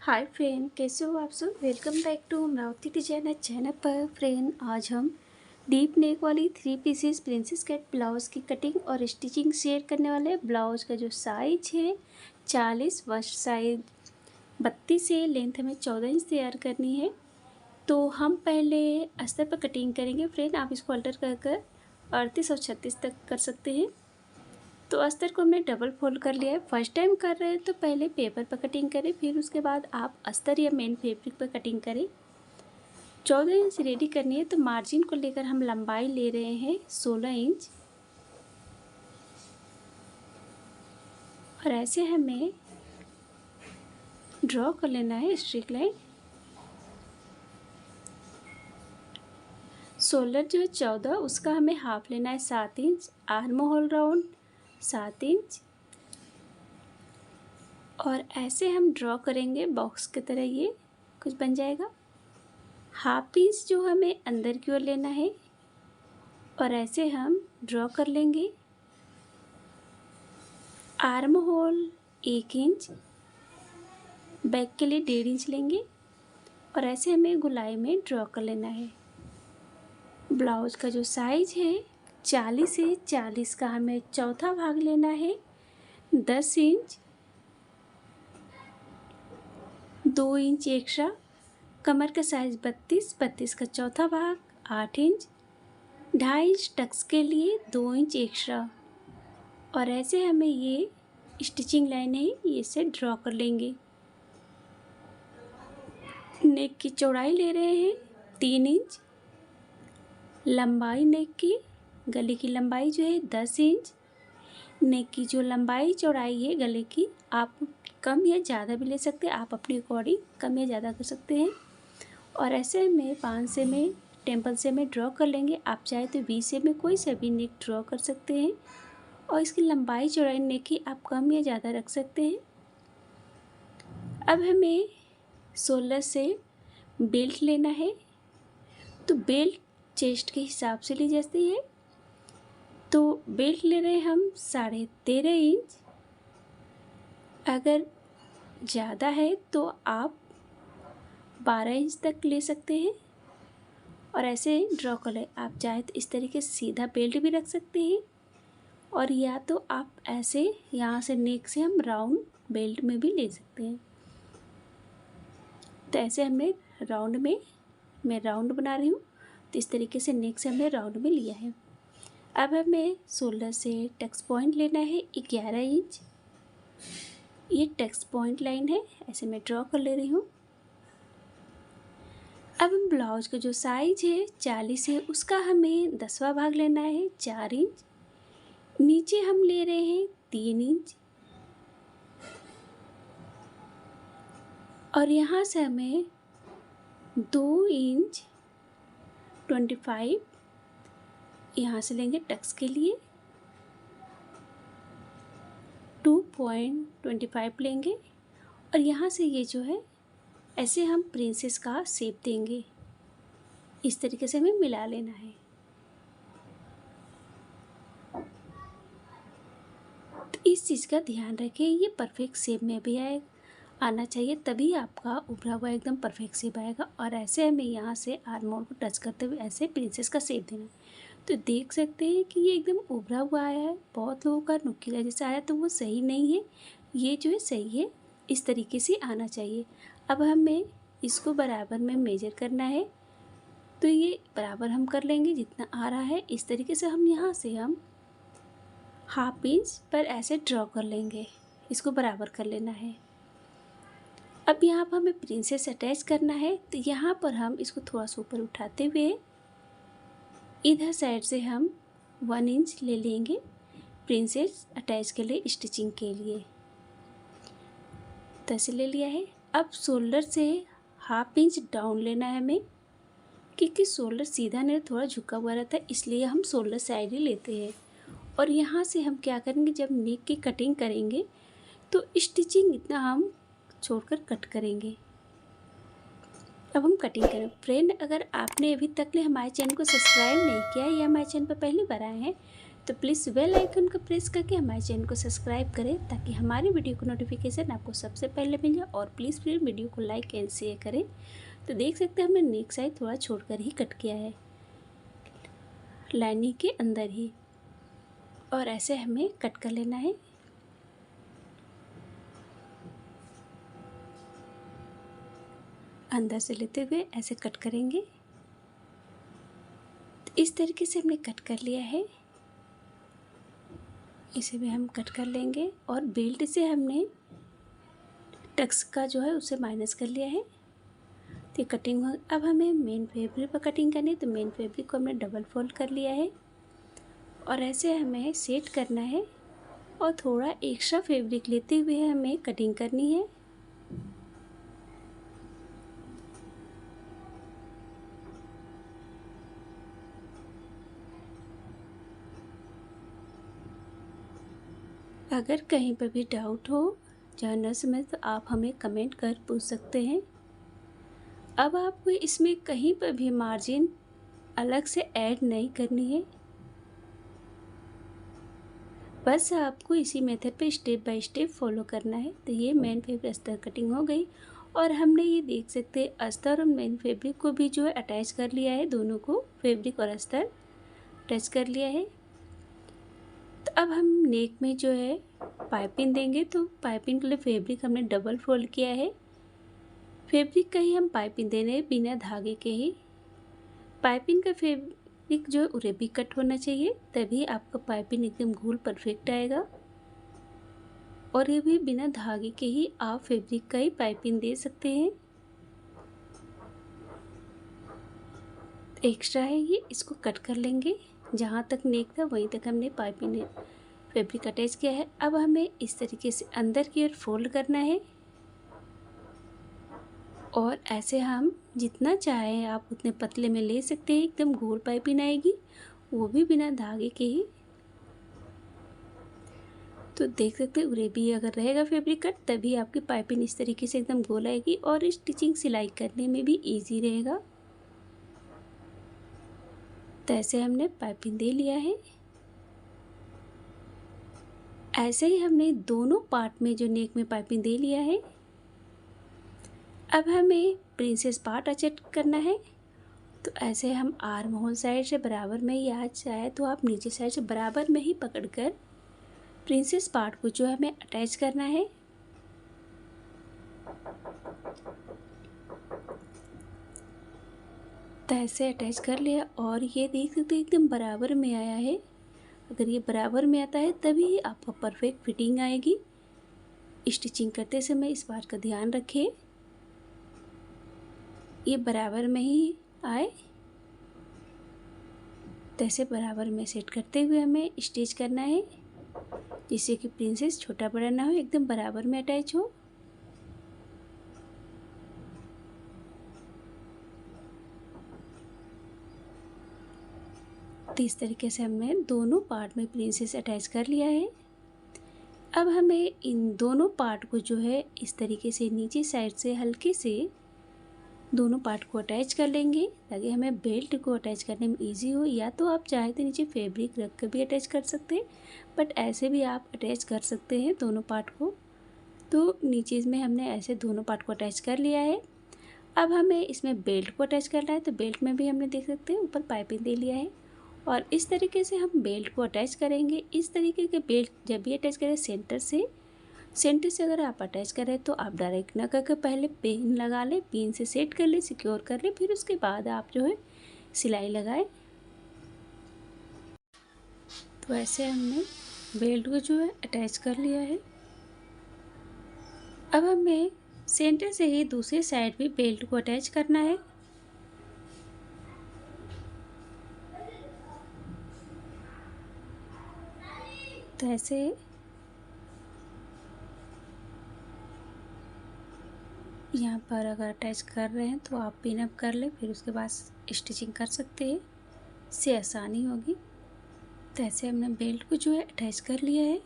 Hi friend, कैसे हो आप सब। Welcome back to Amravati designer channel पर। फ्रेंड, आज हम डीप नेक वाली 3 पीसेस प्रिंसेस कट ब्लाउज़ की कटिंग और स्टिचिंग शेयर करने वाले हैं। ब्लाउज़ का जो साइज है 40, वस्ट साइज 32 से लेंथ हमें 14 इंच तैयार करनी है। तो हम पहले अस्तर पर कटिंग करेंगे। फ्रेंड, आप इसको अल्टर कर कर 38 और 36 तक कर सकते हैं। तो अस्तर को हमने डबल फोल्ड कर लिया है। फर्स्ट टाइम कर रहे हैं तो पहले पेपर पर कटिंग करें, फिर उसके बाद आप अस्तर या मेन फैब्रिक पर कटिंग करें। 14 इंच रेडी करनी है तो मार्जिन को लेकर हम लंबाई ले रहे हैं 16 इंच। और ऐसे हमें ड्रॉ कर लेना है स्ट्रेट लाइन। शोल्डर जो है 14, उसका हमें हाफ लेना है 7 inch. Arm hole round 7 inch. और ऐसे हम ड्रॉ करेंगे बॉक्स की तरह, ये कुछ बन जाएगा। हाफ इंच जो हमें अंदर की ओर लेना है और ऐसे हम ड्रॉ कर लेंगे। आर्म होल 1 इंच, बैक के लिए 1.5 इंच लेंगे और ऐसे हमें गोलाई में ड्रॉ कर लेना है। ब्लाउज का जो साइज है 40 है, 40 का हमें चौथा भाग लेना है 10 इंच, 2 इंच एक्स्ट्रा। कमर का साइज 32, 32 का चौथा भाग 8 इंच, 2.5 इंच टक्स के लिए 2 इंच एक्स्ट्रा। और ऐसे हमें ये स्टिचिंग लाइन है ये से ड्रॉ कर लेंगे। नेक की चौड़ाई ले रहे हैं 3 इंच, लंबाई नेक की, गले की लंबाई जो है 10 इंच। नेक की जो लंबाई चौड़ाई है गले की, आप कम या ज़्यादा भी ले सकते हैं, आप अपने अकॉर्डिंग कम या ज़्यादा कर सकते हैं। और ऐसे में 5 से में टेम्पल से में ड्रॉ कर लेंगे। आप चाहे तो 20 से में कोई सा भी नेक ड्रॉ कर सकते हैं। और इसकी लंबाई चौड़ाई नेक की आप कम या ज़्यादा रख सकते हैं। अब हमें 16 से बेल्ट लेना है। तो बेल्ट चेस्ट के हिसाब से ली जाती है। तो बेल्ट ले रहे हैं हम 13.5 इंच। अगर ज़्यादा है तो आप 12 इंच तक ले सकते हैं। और ऐसे ड्रॉ कर लें। आप चाहे तो इस तरीके से सीधा बेल्ट भी रख सकते हैं, और या तो आप ऐसे यहाँ से नेक से हम राउंड बेल्ट में भी ले सकते हैं। तो ऐसे हमने राउंड में, मैं राउंड बना रही हूँ, तो इस तरीके से नेक से हमने राउंड में लिया है। अब हमें शोल्डर से टक्स पॉइंट लेना है 11 इंच। ये टक्स पॉइंट लाइन है, ऐसे मैं ड्रॉ कर ले रही हूँ। अब हम ब्लाउज का जो साइज है 40 है, उसका हमें 10वां भाग लेना है 4 इंच। नीचे हम ले रहे हैं 3 इंच। और यहाँ से हमें 2 इंच 25 यहाँ से लेंगे टक्स के लिए, 2.25 लेंगे। और यहाँ से ये जो है ऐसे हम प्रिंसेस का शेप देंगे। इस तरीके से हमें मिला लेना है। तो इस चीज़ का ध्यान रखें, ये परफेक्ट शेप में भी आना चाहिए, तभी आपका उभरा हुआ एकदम परफेक्ट शेप आएगा। और ऐसे हमें यहाँ से आर्म होल को टच करते हुए ऐसे प्रिंसेस का शेप देना है। तो देख सकते हैं कि ये एकदम उभरा हुआ आया है। बहुत लोगों का नुकीला जैसा आया तो वो सही नहीं है, ये जो है सही है। इस तरीके से आना चाहिए। अब हमें इसको बराबर में मेजर करना है। तो ये बराबर हम कर लेंगे जितना आ रहा है। इस तरीके से हम यहाँ से हम हाफ इंच पर ऐसे ड्रॉ कर लेंगे, इसको बराबर कर लेना है। अब यहाँ पर हमें प्रिंसेस अटैच करना है, तो यहाँ पर हम इसको थोड़ा सा ऊपर उठाते हुए इधर साइड से हम 1 इंच ले लेंगे प्रिंसेस अटैच के लिए, स्टिचिंग के लिए। तो ऐसे ले लिया है। अब शोल्डर से हाफ इंच डाउन लेना है हमें, क्योंकि शोल्डर सीधा नहीं थोड़ा झुका हुआ रहता है, इसलिए हम शोल्डर साइड ही लेते हैं। और यहाँ से हम क्या करेंगे, जब नेक की कटिंग करेंगे तो स्टिचिंग इतना हम छोड़कर कट करेंगे। अब हम कटिंग करें। फ्रेंड, अगर आपने अभी तक हमारे चैनल को सब्सक्राइब नहीं किया है या हमारे चैनल पर पहली बार आए हैं तो प्लीज़ बेल आइकन को प्रेस करके हमारे चैनल को सब्सक्राइब करें ताकि हमारी वीडियो को नोटिफिकेशन आपको सबसे पहले मिल जाए। और प्लीज़ फिर वीडियो को लाइक एंड शेयर करें। तो देख सकते हैं हमने नेक साइड थोड़ा छोड़कर ही कट किया है, लाइनिंग के अंदर ही, और ऐसे हमें कट कर लेना है। अंदर से लेते हुए ऐसे कट करेंगे। तो इस तरीके से हमने कट कर लिया है, इसे भी हम कट कर लेंगे। और बेल्ट से हमने टक्स का जो है उसे माइनस कर लिया है। तो ये कटिंग हो। अब हमें मेन फैब्रिक पर कटिंग करनी है, तो मेन फैब्रिक को हमने डबल फोल्ड कर लिया है और ऐसे हमें सेट करना है और थोड़ा एक्स्ट्रा फैब्रिक लेते हुए हमें कटिंग करनी है। अगर कहीं पर भी डाउट हो या न समझ तो आप हमें कमेंट कर पूछ सकते हैं। अब आपको इसमें कहीं पर भी मार्जिन अलग से ऐड नहीं करनी है, बस आपको इसी मेथड पे स्टेप बाय स्टेप फॉलो करना है। तो ये मेन फैब्रिक अस्तर कटिंग हो गई और हमने ये देख सकते हैं अस्तर और मेन फैब्रिक को भी जो है अटैच कर लिया है, दोनों को फैब्रिक और अस्तर अटैच कर लिया है। तो अब हम नेक में जो है पाइपिंग देंगे, तो पाइपिंग के लिए फैब्रिक हमने डबल फोल्ड किया है। फैब्रिक का ही हम पाइपिंग देने हैं बिना धागे के ही। पाइपिंग का फैब्रिक जो है उरे भी कट होना चाहिए, तभी आपका पाइपिंग एकदम गोल परफेक्ट आएगा। और ये भी बिना धागे के ही आप फैब्रिक का ही पाइपिंग दे सकते हैं। एक्स्ट्रा है ये, इसको कट कर लेंगे। जहाँ तक नेक था वहीं तक हमने पाइपिंग फैब्रिक अटैच किया है। अब हमें इस तरीके से अंदर की ओर फोल्ड करना है और ऐसे हम जितना चाहें आप उतने पतले में ले सकते हैं। एकदम गोल पाइपिंग आएगी, वो भी बिना धागे के ही। तो देख सकते हैं उरे भी अगर रहेगा फैब्रिक कट तभी आपकी पाइपिंग इस तरीके से एकदम गोल आएगी और स्टिचिंग सिलाई करने में भी इजी रहेगा। तो ऐसे हमने पाइपिंग दे लिया है। ऐसे ही हमने दोनों पार्ट में जो नेक में पाइपिंग दे लिया है। अब हमें प्रिंसेस पार्ट अटैच करना है। तो ऐसे हम आर्म होल साइड से बराबर में, या चाहे तो आप नीचे साइड से बराबर में ही पकड़कर प्रिंसेस पार्ट को जो हमें अटैच करना है। तो ऐसे अटैच कर लिया और ये देख सकते एकदम बराबर में आया है। अगर ये बराबर में आता है तभी आपका परफेक्ट फिटिंग आएगी। स्टिचिंग करते समय इस बात का ध्यान रखें, ये बराबर में ही आए। तो ऐसे बराबर में सेट करते हुए हमें स्टिच करना है, जिससे कि प्रिंसेस छोटा बड़ा ना हो, एकदम बराबर में अटैच हो। तो इस तरीके से हमने दोनों पार्ट में प्रिंसेस अटैच कर लिया है। अब हमें इन दोनों पार्ट को जो है इस तरीके से नीचे साइड से हल्के से दोनों पार्ट को अटैच कर लेंगे, ताकि हमें बेल्ट को अटैच करने में इजी हो। या तो आप चाहे तो नीचे फैब्रिक रख कर भी अटैच कर सकते हैं, बट ऐसे भी आप अटैच कर सकते हैं दोनों पार्ट को। तो नीचे में हमने ऐसे दोनों पार्ट को अटैच कर लिया है। अब हमें इसमें बेल्ट को अटैच करना है, तो बेल्ट में भी हमने देख सकते हैं ऊपर पाइपिंग दे लिया है और इस तरीके से हम बेल्ट को अटैच करेंगे। इस तरीके के बेल्ट जब भी अटैच करें सेंटर से अगर आप अटैच करें तो आप डायरेक्ट ना करके पहले पिन लगा लें, पिन से सेट कर लें, सिक्योर कर लें, फिर उसके बाद आप जो है सिलाई लगाएं। तो ऐसे हमने बेल्ट को जो है अटैच कर लिया है। अब हमें सेंटर से ही दूसरी साइड भी बेल्ट को अटैच करना है। तो ऐसे यहाँ पर अगर अटैच कर रहे हैं तो आप पिन अप कर लें, फिर उसके बाद स्टिचिंग कर सकते हैं, इससे आसानी होगी। तो ऐसे हमने बेल्ट को जो है अटैच कर लिया है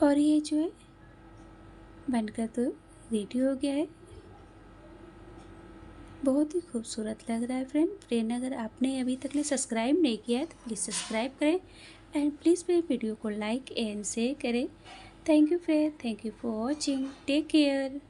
और ये जो है बनकर तो रेडी हो गया है। बहुत ही खूबसूरत लग रहा है फ्रेंड अगर आपने अभी तक ने सब्सक्राइब नहीं किया है तो प्लीज़ सब्सक्राइब करें एंड प्लीज़ मेरे वीडियो को लाइक एंड शेयर करें। Thank you friend, thank you for watching, take care.